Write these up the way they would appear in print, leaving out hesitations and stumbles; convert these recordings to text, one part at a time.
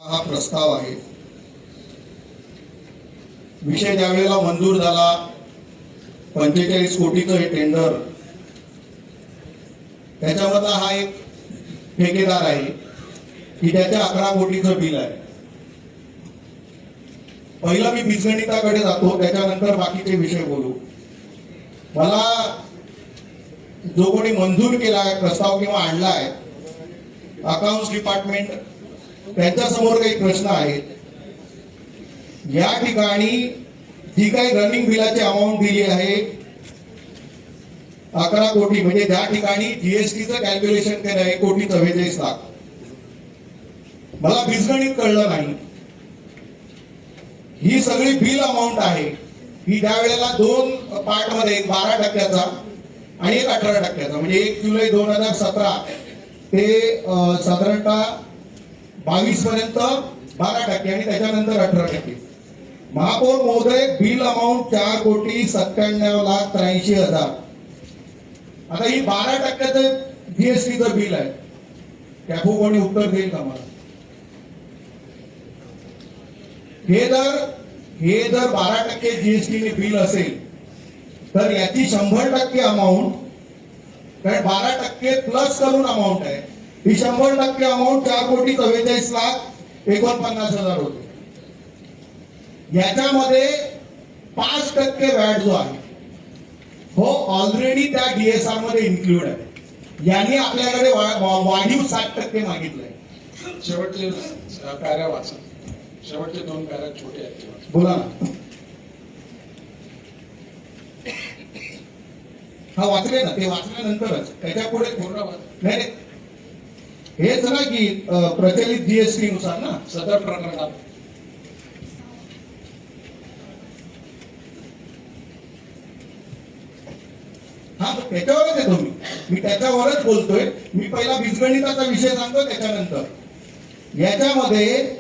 हा प्रस्ताव आहे। विषय ज्यावेळेला मंजूर झाला 45 कोटीचं हे टेंडर, त्याच्यामधला हा एक ठेकेदार आहे की त्याच्या 11 कोटीचं बिल आहे। पहिला मी बीजगणिताकडे जातो, त्याच्यानंतर बाकीचे विषय बोलू। मला जो कोणी मंजूर केलाय प्रस्ताव किंवा आणलाय अकाउंट्स डिपार्टमेंट, त्यांच्या समोर काही प्रश्न आहेत। या ठिकाणी जी काही रनिंग बिलाची अमाऊंट दिली आहे 11 कोटी, म्हणजे ज्या ठिकाणी जीएसटीचं कॅल्क्युलेशन केलं आहे 1,44,00,000। मला बीजगणित कळलं नाही। ही सगळी बिल अमाऊंट आहे ही ज्या वेळेला दोन पार्ट मध्ये, एक 12% आणि एक 18%, म्हणजे 1 जुलै 2017 ते साधारणतः 22 पर्यंत 12% आणि त्याच्यानंतर 18%। महापौर महोदय, बिल अमाऊंट 4,97,83,000। आता ही 12% जीएसटीचं बिल आहे। कॅफो कोणी उत्तर देईल का मला? हे जर 12% जीएसटी बिल असेल तर याची 100% अमाऊंट, कारण 12% प्लस करून अमाऊंट आहे, ही 100% अमाऊंट 4,44,49,000 होते। याच्यामध्ये 5% व्हॅट जो आहे हो ऑलरेडी त्या डीएसआर मध्ये इन्क्लूड आहे। यांनी आपल्याकडे वाढीव 60% मागितलंय। शेवटचे पॅरा वाचा, शेवटचे 2 पॅरा छोटे आहेत, बोला ना। हा वाचले ना, ते वाचल्यानंतरच त्याच्या पुढे पूर्ण नाही, हेच ना की प्रचलित जीएसटी नुसार ना सदर प्रकरणात हा त्याच्यावरच येतो मी त्याच्यावरच बोलतोय। मी पहिला बीजगणिताचा विषय सांगतो, त्याच्यानंतर याच्यामध्ये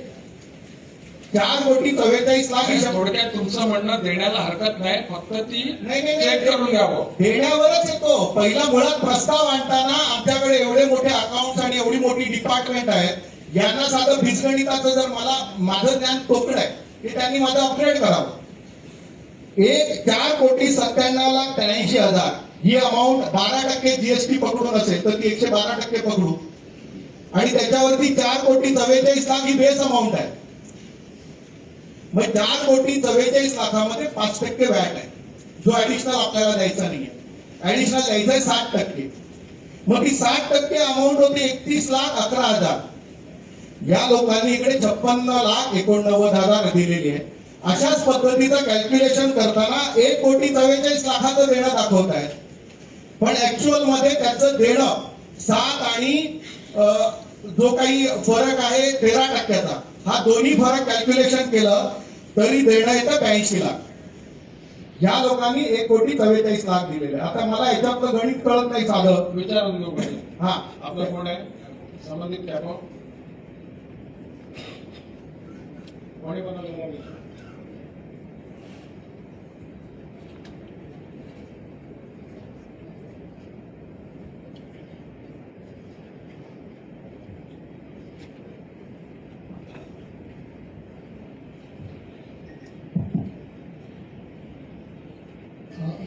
4,44,00,000 थोडक्यात तुमचं म्हणणं देण्याला हरकत नाही, फक्त ती नाही चेक करून घ्यावं, देण्यावरच येतो। पहिला मुळात प्रस्ताव आणताना आमच्याकडे एवढे मोठे अकाउंट्स आणि एवढी मोठी डिपार्टमेंट आहेत, यांना साधं बीजगणिताचं जर माझं ज्ञान तोकड आहे ते त्यांनी माझं अपग्रेड करावं। 4,97,83,000 ही अमाऊंट 12% जीएसटी पकडून असेल तर ती 112% पकडू, आणि त्याच्यावरती 4,44,00,000 ही बेस अमाऊंट आहे। मग 4,44,00,000 5% व्हॅट आहे, जो ऍडिशनल आपल्याला द्यायचा नाहीये। ऍडिशनल द्यायचा आहे 60%। मग ती 60% अमाऊंट होती 31,11,000। या लोकांनी इकडे 56,89,000 दिलेली आहे। अशाच पद्धतीचं कॅल्क्युलेशन करताना 1,44,00,000 देणं दाखवत आहे, पण ऍक्च्युअल मध्ये त्याचं देणं 7 आणि जो काही फरक आहे 13%, हा दोन्ही फरक कॅल्क्युलेशन केलं तरी देणं येतं 82 लाख। या लोकांनी 1,44,00,000 दिलेले। आता मला याच्यातलं गणित कळत नाही साधं, विचारून घेऊ पाहिजे। हा आपलं कोण आहे संबंधित कॅपो कोणी बनवलेला आहे?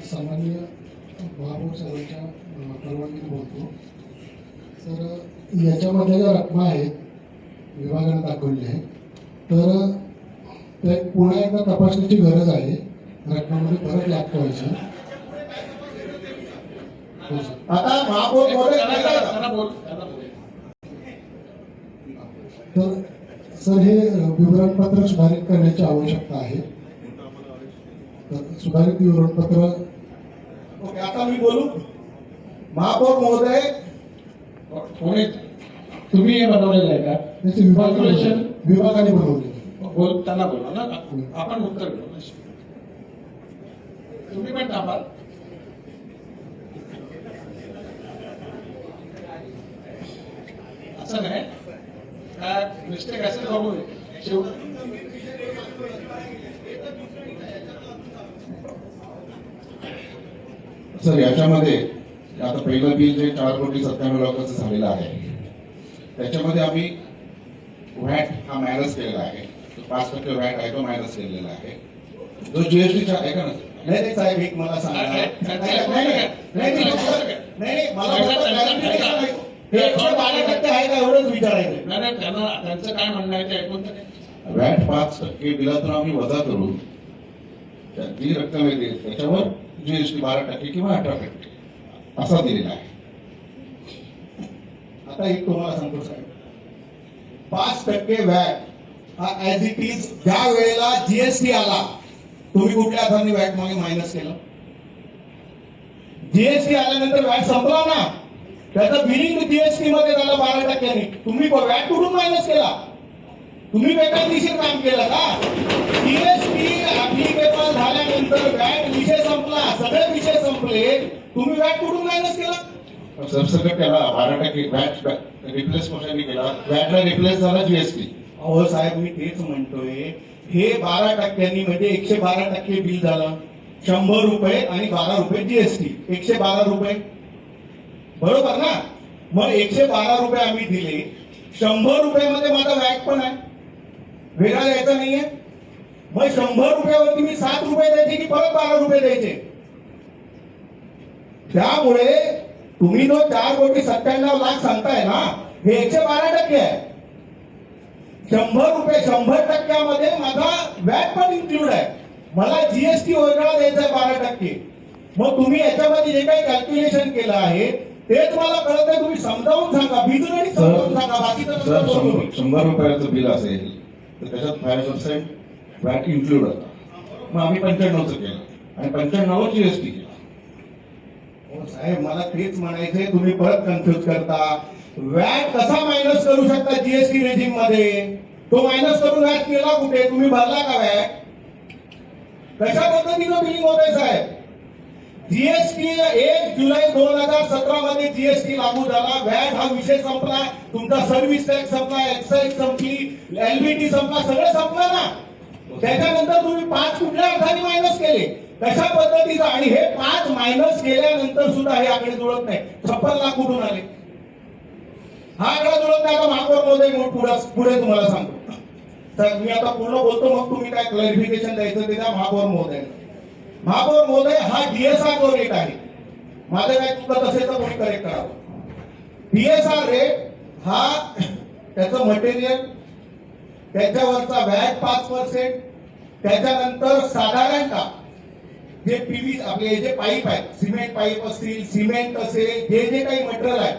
सामान्य महापौर साहेबांच्या परवानगीने बोलतो। तर याच्यामध्ये ज्या रकमा आहेत विभागाने दाखवली आहे, तर ते पुन्हा एकदा तपासण्याची गरज आहे। रकमामध्ये फरक लागतो व्हायचा। आता महापौर महोदय, तर सर हे विवरणपत्र सुधारित करण्याची आवश्यकता आहे। सुधारित विवरणपत्र, ओके, आता मी बोलू। महापौर महोदय, कोणी तुम्ही हे बनवलेलं आहे का? त्याचे विभागाने बनवले। बोल, त्यांना बोला ना, आपण उत्तर घेऊ ना। तुम्ही पण थांबा। असं नाही काय मिस्टेक असेल बघू सर, याच्यामध्ये आता पहिलं बिल जे 4,97,00,000 झालेलं आहे, त्याच्यामध्ये आम्ही व्हॅट हा मायनस केलेला आहे, जो 5% व्हॅट आहे तो मायनस केलेला आहे. जो जीएसटीचा आहे का ना, नाही साहेब एक मला सांगा. नाही, मला हे 112% आहे का एवढंच विचारायचं. नाही त्यांना त्यांचं काय म्हणणं आहे ते ऐकून तर घ्या. व्हॅट 5% बिलातून आम्ही वजा करून जी रक्कम येते त्याच्यावर जीएसटी 12% किंवा 18% असा दिलेला आहे. आता एक तुम्हाला सांगतो साहेब, 5% व्हॅट हा ऍज इट इज ज्या वेळेला जीएसटी आला, तुम्ही कुठल्या अर्थाने व्हॅट मागे मायनस केलं? जीएसटी आल्यानंतर व्हॅट संपला ना, त्याचं बिलिंग जीएसटी मध्ये झालं 12%. तुम्ही व्हॅट कुठून मायनस केला? तुम्ही बेकायदेशीर काम केलं का? जीएसटी ऍप्लिकेबल झाल्यानंतर व्हॅट विषय संपला, सगळे विषय संपले, तुम्ही व्हॅट कुठून मायनस केला? सरसकट त्याला 12% व्हॅट रिप्लेस कशाने केला? व्हॅटला रिप्लेस झाला जीएसटी. अहो साहेब मी तेच म्हणतोय, हे 12% म्हणजे 112% बिल झालं, 100 रुपये आणि 12 रुपये जीएसटी, 112 रुपये बरोबर ना. मग 112 रुपये आम्ही दिले, 100 रुपयामध्ये माझा व्हॅट पण आहे, वेगळा द्यायचा नाहीये. मग 100 रुपयावरती मी 7 रुपये द्यायचे की परत 12 रुपये द्यायचे? त्यामुळे तुम्ही जो 4,97,00,000 सांगताय ना, हे 112% आहे. 100 रुपये 100%मध्ये माझा व्हॅट पण इन्क्लूड आहे, मला जीएसटी वेगळा द्यायचा आहे 12%. मग तुम्ही याच्यामध्ये जे काही कॅल्क्युलेशन केलं आहे तेच मला कळत आहे. तुम्ही समजावून सांगा, बिजनेस समजावून सांगा. बाकीचं 100 रुपयाचं बिल असेल तर त्याच्यात 5% व्हॅट इन्क्लूड होता, मग आम्ही 95चं केलं आणि 95 जीएसटी केला. हो साहेब मला तेच म्हणायचंय, तुम्ही परत कन्फ्युज करता. व्हॅट कसा मायनस करू शकता जीएसटी रेजिम मध्ये? तो मायनस करून व्हॅट केला कुठे? तुम्ही भरला का व्हॅट? कशा पद्धतीनं बिलिंग होत आहे साहेब? जीएसटी 1 जुलै 2017 मध्ये जीएसटी लागू झाला, व्हॅट हा विषय संपला, तुमचा सर्व्हिस टॅक्स संपला, एक्साइज संपली, एलबीटी संपला, सगळं संपलं ना. त्याच्यानंतर तुम्ही 5 कुठल्या अर्थाने मायनस केले, कशा पद्धतीचा? आणि हे 5 मायनस केल्यानंतर सुद्धा हे आकडे जुळत नाही. 56 लाख कुठून आले? हा आकडा जुळत नाही. आता महापौर महोदय पुढे तुम्हाला सांगतो. तर मी आता पूर्ण बोलतो, मग तुम्ही काय क्लॅरिफिकेशन द्यायचं ते द्या महापौर महोदय. महापौर महोदय हा डीएसआर जो रेट आहे, माझं काय चुकत असेल तर कोणी करेक्ट करावं. डीएसआर रेट हा त्याचं मटेरियल, त्याच्यावरचा व्हॅट 5%, त्याच्यानंतर साधारणतः जे पीव्ही आपले जे पाईप आहेत, सिमेंट पाईप असतील, सिमेंट असेल, जे जे काही मटेरियल आहे,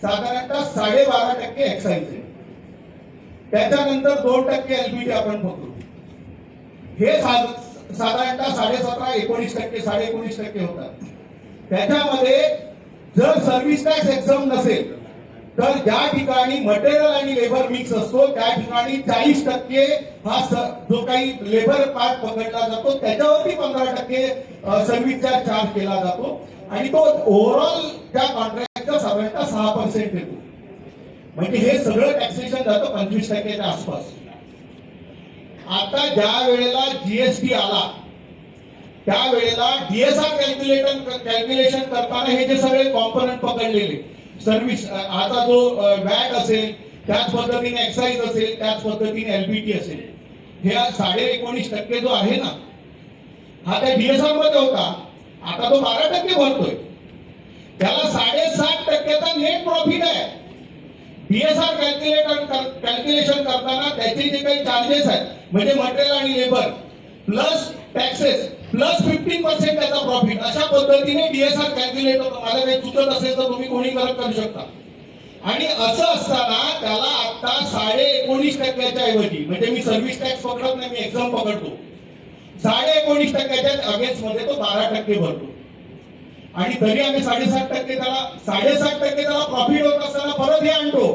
साधारणतः 12.5% एक्साइज आहे. त्याच्यानंतर 2% एलबीटी आपण पकडू, हे साधारणतः 17.5-19%, 19.5% होतात. त्याच्यामध्ये जर सर्व्हिस टॅक्स एक्झाम नसेल तर ज्या ठिकाणी मटेरियल आणि लेबर मिक्स असतो त्या ठिकाणी 40% हा जो काही लेबर पार्ट पकडला जातो, त्याच्यावरती 15% सर्व्हिस चार्ज केला जातो आणि तो ओव्हरऑल त्या कॉन्ट्रॅक्टचा साधारणतः 6% येतो. म्हणजे हे सगळं टॅक्सेशन जातं 25%च्या आसपास. आता ज्या वेळेला जीएसटी आला त्यावेळेला डीएसआर कॅल्क्युलेशन करताना हे जे सगळे कॉम्पोनंट पकडलेले, सर्व्हिस आता जो व्हॅट असेल त्याच पद्धतीने एक्साइज असेल, त्याच पद्धतीने एलबीटी असेल, हे 19.5% जो आहे ना, हा त्या डीएसआर मध्ये होता, आता तो 12% भरतोय. त्याला 7.5%चा नेट प्रॉफिट आहे. डीएसआर कॅल्क्युलेशन करताना त्याचे जे काही चार्जेस आहेत, म्हणजे मटेरियल आणि लेबर प्लस टॅक्सेस प्लस 15% त्याचा प्रॉफिट, अशा पद्धतीने डीएसआर कॅल्क्युलेट होतो. मला काही चुकत असेल तर तुम्ही कोणी करू शकता. आणि असं असताना त्याला आता 19.5% ऐवजी, म्हणजे मी सर्व्हिस टॅक्स पकडत नाही, मी एक्झाम पकडतो, 19.5% अगेन्स्ट मध्ये तो 12% भरतो. आणि तरी आम्ही 7.5% त्याला प्रॉफिट होत असताना परत हे आणतो.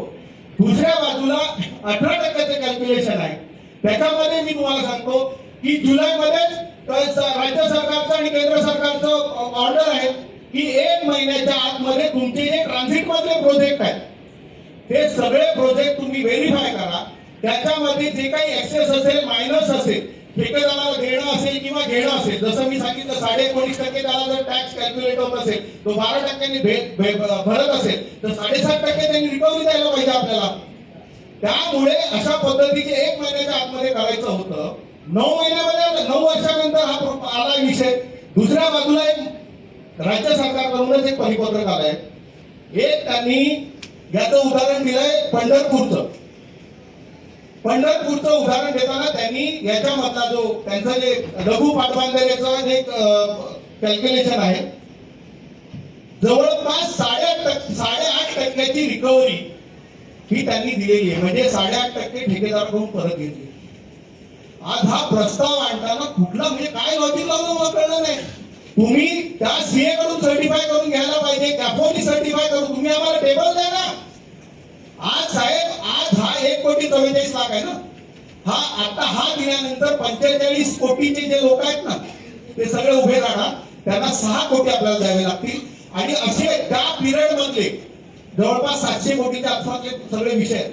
दुसऱ्या बाजूला 18%चे कॅल्क्युलेशन आहे. त्याच्यामध्ये मी तुम्हाला सांगतो की जुलैमध्येच राज्य सरकारचं आणि केंद्र सरकारचं ऑर्डर आहे की 1 महिन्याच्या आतमध्ये तुमचे जे ट्रान्झिट मधले प्रोजेक्ट आहेत ते सगळे प्रोजेक्ट तुम्ही व्हेरीफाय करा. त्याच्यामध्ये जे काही एक्सेस असेल, मायनस असेल, ठेकेदाराला देणं असेल किंवा घेणं असेल, जसं मी सांगितलं 19.5% त्याला जर टॅक्स कॅल्क्युलेट होत असेल, तो 12% भरत असेल तर 7.5% त्यांनी रिकव्हरी द्यायला पाहिजे आपल्याला. त्यामुळे अशा पद्धतीचे 1 महिन्याच्या आतमध्ये करायचं होतं. 9 महिन्यामध्ये 9 वर्षानंतर हा आला विषय. दुसऱ्या बाजूला एक राज्य सरकारकडूनच एक परिपत्रक आलंय. एक त्यांनी याचं उदाहरण दिलंय पंढरपूरचं उदाहरण देताना त्यांनी याच्यामधला जो त्यांचं जे लघु पाटबंधाऱ्याचं जे कॅल्क्युलेशन आहे, जवळपास 8.5% रिकव्हरी ही त्यांनी दिलेली आहे. म्हणजे 8.5% ठेकेदाराकडून परत घेतली. आज हा प्रस्ताव आणताना कुठला म्हणजे काय लॉजिक लावलं मला कळलं नाही. तुम्ही त्या सीए कडून सर्टिफाय करून घ्यायला पाहिजे, कॅफोनी सर्टिफाय करून तुम्ही आम्हाला टेबल द्या ना. आज साहेब आज हा 1,44,00,000 आहे ना. हा दिल्यानंतर 45 कोटीचे जे लोक आहेत ना ते सगळे उभे राहणार. त्यांना 6 कोटी आपल्याला द्यावे लागतील. आणि असे त्या पिरियड मधले जवळपास 700 कोटीच्या आसपासचे सगळे विषय आहेत.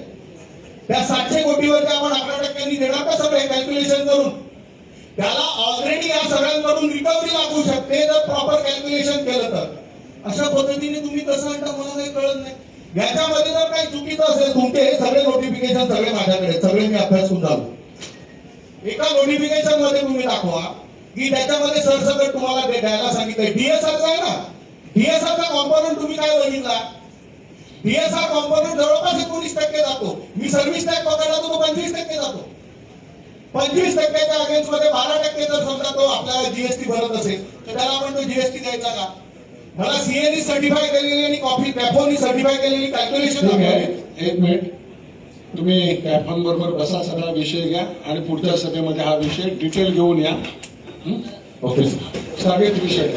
त्या 700 कोटीवरती आपण 11% देणार का सगळे कॅल्क्युलेशन करून? त्याला ऑलरेडी या सगळ्यांकडून रिकव्हरी लागू शकते जर प्रॉपर कॅल्क्युलेशन केलं तर. अशा पद्धतीने तुम्ही कसं आणता मला काही कळत नाही. याच्यामध्ये जर काही चुकीचं असेल, तुमचे हे सगळे नोटिफिकेशन सगळे माझ्याकडे सगळे मी अभ्यास करून झालो. एका नोटिफिकेशन मध्ये तुम्ही दाखवा की त्याच्यामध्ये सरसकट तुम्हाला द्यायला सांगितलंय. डीएसआरचा आहे ना, डीएसआरचा कॉम्पोनंट तुम्ही काय बघितला? डीएसआर कॉम्पोनंट जवळपास 19% जातो. मी सर्व्हिस टॅक्स पकडला तो 25% जातो. 25%च्या अगेन्स्ट मध्ये 12% जर समजा तो आपल्याला जीएसटी भरत असेल तर त्याला आपण तो जीएसटी द्यायचा का? मला सीएनी सर्टिफाय केलेली आणि कॉफी कॅफोनी सर्टिफाय केलेली कॅल्क्युलेशन. एक मिनिट, तुम्ही कॅफॉन बरोबर बसा, सगळा विषय घ्या आणि पुढच्या सभेमध्ये हा विषय डिटेल घेऊन या. ओके सगळेच विषय